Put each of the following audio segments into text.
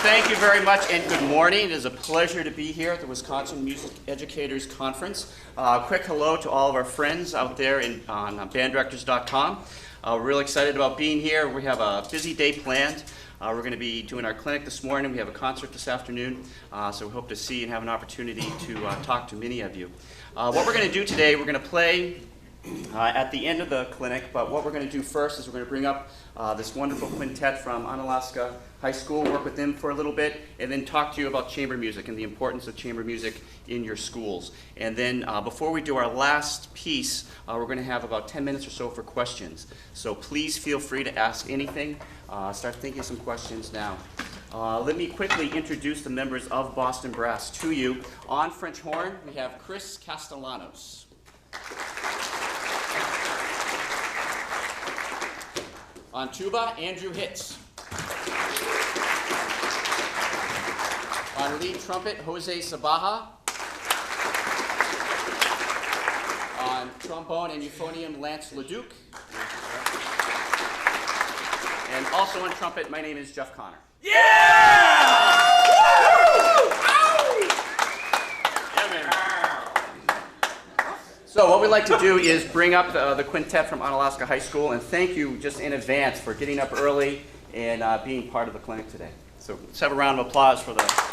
Thank you very much and good morning. It is a pleasure to be here at the Wisconsin Music Educators Conference. Quick hello to all of our friends out there on banddirectors.com. We're really excited about being here. We have a busy day planned. We're going to be doing our clinic this morning. We have a concert this afternoon, so we hope to see and have an opportunity to talk to many of you. What we're going to do today, we're going to play at the end of the clinic, but what we're going to do first is we're going to bring up this wonderful quintet from Onalaska High School, work with them for a little bit, and then talk to you about chamber music and the importance of chamber music in your schools. And then before we do our last piece, we're going to have about 10 minutes or so for questions. So please feel free to ask anything. Start thinking of some questions now. Let me quickly introduce the members of Boston Brass to you. On French horn, we have Chris Castellanos. On tuba, Andrew Hitz. On lead trumpet, Jose Sabaja. On trombone and euphonium, Lance Leduc. And also on trumpet, my name is Jeff Connor. Yeah! So what we'd like to do is bring up the quintet from Onalaska High School, and thank you just in advance for getting up early and being part of the clinic today. So let's have a round of applause for the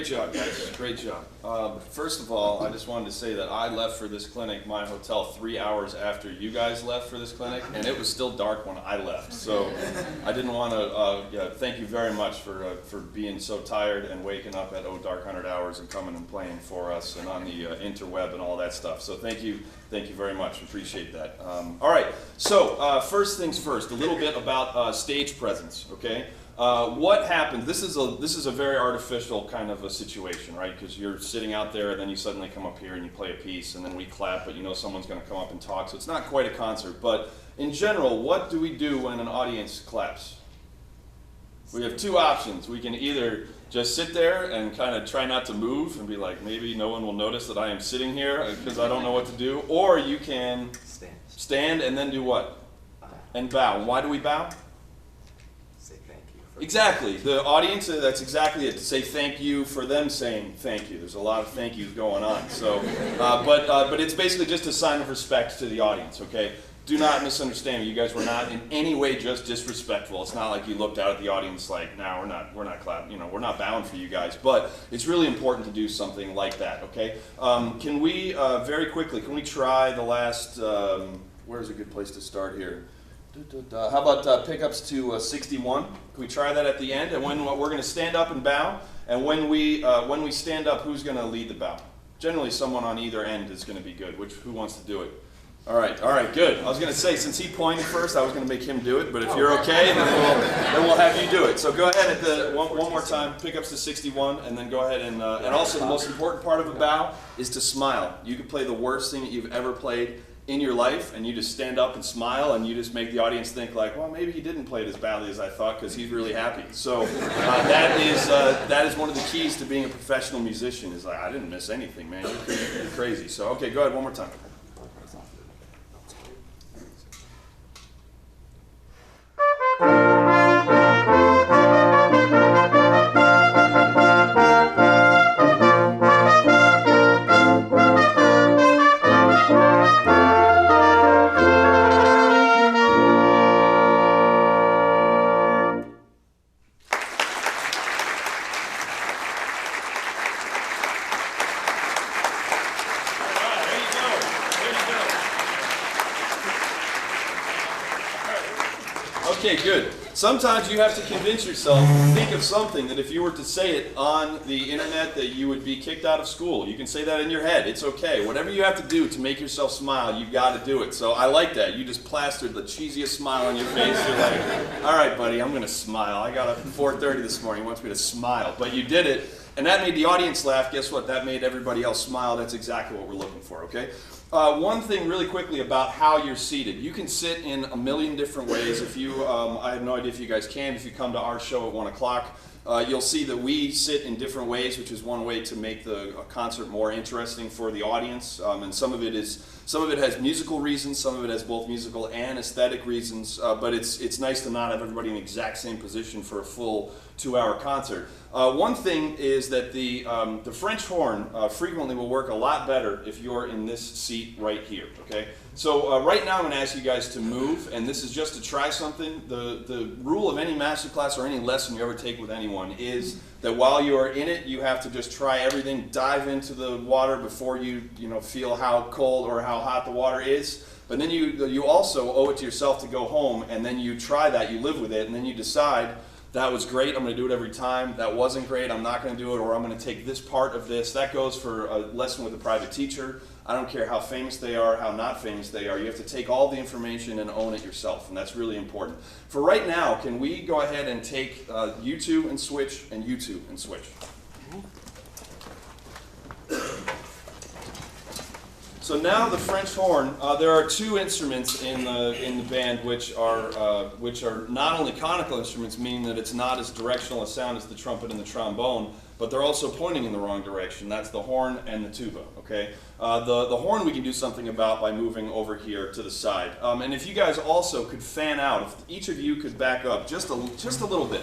Great job, guys. Great job. First of all, I just wanted to say that I left for this clinic, my hotel, 3 hours after you guys left for this clinic, and it was still dark when I left. So I didn't want to, thank you very much for being so tired and waking up at dark 100 hours and coming and playing for us and on the interweb and all that stuff. So thank you very much. Appreciate that. All right, so first things first, a little bit about stage presence, okay? What happened, this is a very artificial kind of a situation, right? Because you're sitting out there and then you suddenly come up here and you play a piece and then we clap, but you know someone's going to come up and talk, so it's not quite a concert. But in general, what do we do when an audience claps? We have two options. We can either just sit there and kind of try not to move and be like, maybe no one will notice that I am sitting here because I don't know what to do. Or you can stand and then do what? And bow. Why do we bow? Exactly. The audience, that's exactly it. To say thank you for them saying thank you. There's a lot of thank yous going on. So, but it's basically just a sign of respect to the audience, okay? Do not misunderstand me. You guys were not in any way just disrespectful. It's not like you looked out at the audience like, no, we're not clapping, you know, we're not bowing for you guys. But it's really important to do something like that, okay? Can we, very quickly, can we try the last, where's a good place to start here? How about pickups to 61? Can we try that at the end? And when we're going to stand up and bow, and when we stand up, who's going to lead the bow? Generally, someone on either end is going to be good. Who wants to do it? All right, good. I was going to say, since he pointed first, I was going to make him do it, but if you're okay, then we'll have you do it. So go ahead at the one more time, pickups to 61, and then go ahead and also the most important part of a bow is to smile. You could play the worst thing that you've ever played in your life, and you just stand up and smile, and you just make the audience think like, well, maybe he didn't play it as badly as I thought because he's really happy. So that is one of the keys to being a professional musician. Is like, I didn't miss anything, man. You're crazy. So okay, go ahead one more time. Okay, good. Sometimes you have to convince yourself, think of something that if you were to say it on the internet that you would be kicked out of school. You can say that in your head. It's okay. Whatever you have to do to make yourself smile, you've got to do it. So I like that. You just plastered the cheesiest smile on your face. You're like, all right, buddy, I'm going to smile. I got up at 4:30 this morning. He wants me to smile. But you did it, and that made the audience laugh. Guess what? That made everybody else smile. That's exactly what we're looking for, okay? One thing really quickly about how you're seated. You can sit in a million different ways. If you, I have no idea if you guys can. If you come to our show at 1 o'clock, you'll see that we sit in different ways, which is one way to make the concert more interesting for the audience. And some of it has musical reasons, some of it has both musical and aesthetic reasons. But it's nice to not have everybody in the exact same position for a full 2-hour concert. One thing is that the French horn frequently will work a lot better if you're in this seat right here, okay? So right now I'm going to ask you guys to move, and this is just to try something. The rule of any masterclass or any lesson you ever take with anyone is that while you are in it, you have to just try everything, dive into the water before you feel how cold or how hot the water is. But then you also owe it to yourself to go home, and then you try that, you live with it, and then you decide, that was great, I'm going to do it every time. That wasn't great, I'm not going to do it, or I'm going to take this part of this. That goes for a lesson with a private teacher. I don't care how famous they are, how not famous they are. You have to take all the information and own it yourself, and that's really important. For right now, can we go ahead and take you two and switch, and you two and switch? So now the French horn, there are two instruments in the band which are not only conical instruments, meaning that it's not as directional a sound as the trumpet and the trombone, but they're also pointing in the wrong direction. That's the horn and the tuba, okay? The horn we can do something about by moving over here to the side. And if you guys also could fan out, if each of you could back up just a little bit.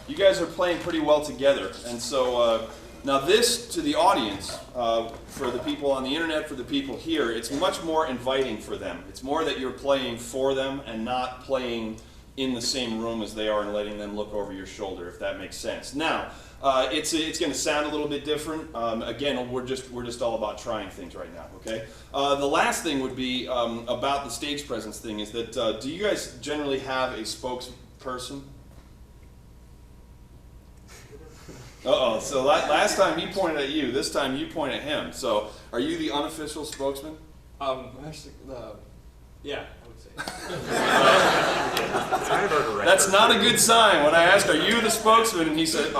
You guys are playing pretty well together, and so now this, to the audience, for the people on the internet, for the people here, it's much more inviting for them. It's more that you're playing for them and not playing, in the same room as they are and letting them look over your shoulder, if that makes sense. Now, it's going to sound a little bit different. Again, we're just all about trying things right now, okay? The last thing would be about the stage presence thing is that do you guys generally have a spokesperson? Uh-oh, so last time he pointed at you, this time you point at him. So are you the unofficial spokesman? Actually, yeah, I would say. That's not a good sign. When I asked, are you the spokesman? And he said,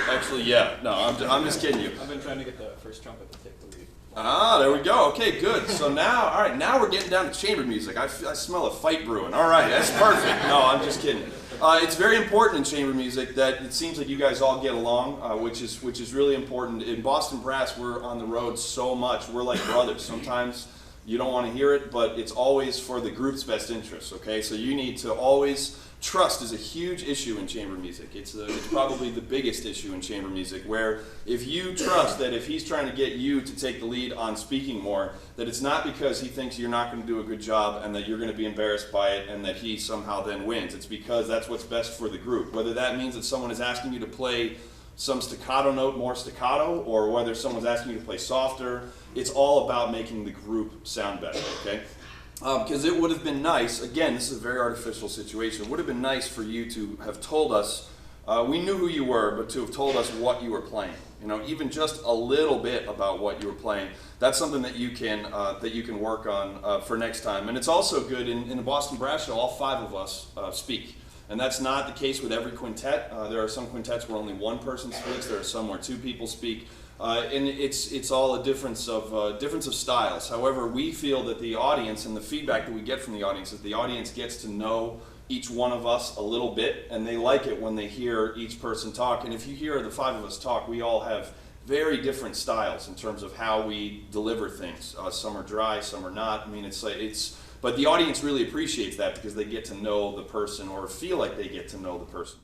actually, yeah. No, I'm just kidding you. I've been trying to get the first trumpet to take the lead. Ah, there we go. Okay, good. So now, all right, now we're getting down to chamber music. I smell a fight brewing. All right, that's perfect. No, I'm just kidding. It's very important in chamber music that it seems like you guys all get along, which is really important. In Boston Brass, we're on the road so much. We're like brothers. Sometimes you don't want to hear it, but it's always for the group's best interests, okay? So you need to always, trust is a huge issue in chamber music. It's probably the biggest issue in chamber music, where if you trust that if he's trying to get you to take the lead on speaking more, that it's not because he thinks you're not going to do a good job and that you're going to be embarrassed by it and that he somehow then wins. It's because that's what's best for the group. Whether that means that someone is asking you to play some staccato note more staccato, or whether someone's asking you to play softer, it's all about making the group sound better, okay? Because it would have been nice, again, this is a very artificial situation, it would have been nice for you to have told us, we knew who you were, but to have told us what you were playing. You know, even just a little bit about what you were playing. That's something that you can work on for next time. And it's also good, in the Boston Brass Show, all 5 of us speak. And that's not the case with every quintet. There are some quintets where only one person speaks. There are some where 2 people speak. And it's all a difference of styles. However, we feel that the audience and the feedback that we get from the audience is the audience gets to know each one of us a little bit, and they like it when they hear each person talk. And if you hear the 5 of us talk, we all have very different styles in terms of how we deliver things. Some are dry, some are not. I mean, but the audience really appreciates that because they get to know the person or feel like they get to know the person.